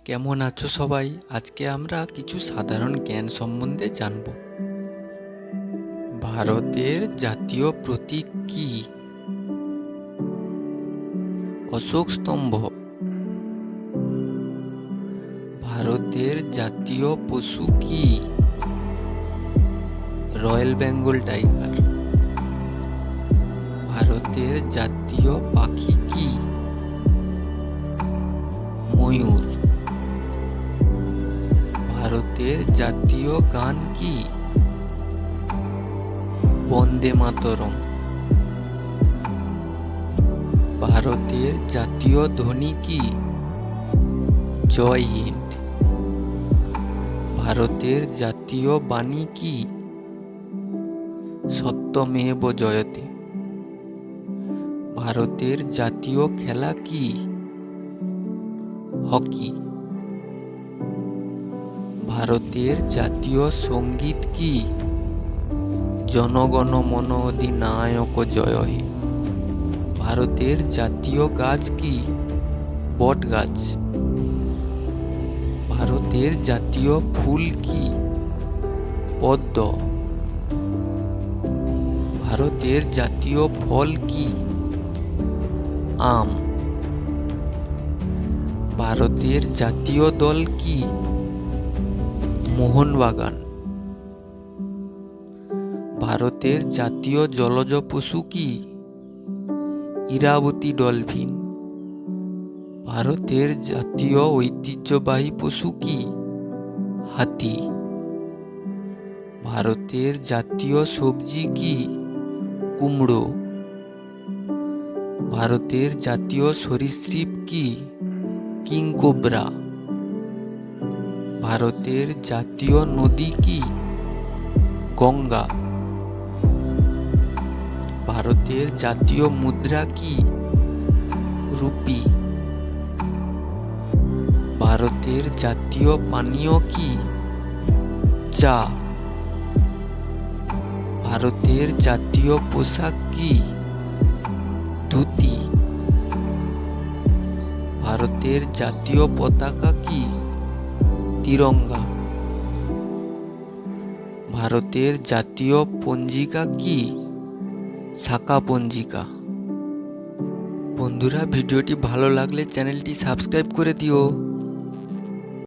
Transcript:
কেমন আছো সবাই? আজকে আমরা কিছু সাধারণ জ্ঞান সম্বন্ধে জানব। ভারতের জাতীয় প্রতীক কি? অশোক স্তম্ভ। ভারতের জাতীয় পশু কি? Royal Bengal tiger. ভারতের জাতীয় পাখি কি? ময়ূর। ভারতের জাতীয় গান কি? বন্দে মাতরম। ভারতের জাতীয় ধ্বনি কি? জয় হিন্দ। ভারতের জাতীয় বাণী কি? সত্যমেব জয়তে। ভারতের জাতীয় খেলা কি? হকি। ভারতের জাতীয় সঙ্গীত কি? জনগণ মন অধিনায়ক জয় হে। ভারতের জাতীয় গাছ কি? বট গাছ। ভারতের জাতীয় ফুল কি? পদ্ম। ভারতের জাতীয় ফল কি? আম। ভারতের জাতীয় দল কি? মোহনবাগান। ভারতের জাতীয় জলজ পশু কি? ইরাবতী ডলফিন। ভারতের জাতীয় ঐতিহ্যবাহী পশু কি? হাতি। ভারতের জাতীয় সবজি কি? কুমড়ো। ভারতের জাতীয় সরীসৃপ কি? কিংকোব্রা। ভারতের জাতীয় নদী কি? গঙ্গা। ভারতের জাতীয় মুদ্রা কি? রুপি। ভারতের জাতীয় পানীয় কি? চা। ভারতের জাতীয় পোশাক কি? ধুতি। ভারতের জাতীয় পতাকা কি? তিরঙ্গা। ভারতের জাতীয় পঞ্জিকা কি? শাকা পঞ্জিকা। বন্ধুরা, ভিডিওটি ভালো লাগলে চ্যানেলটি সাবস্ক্রাইব করে দিও।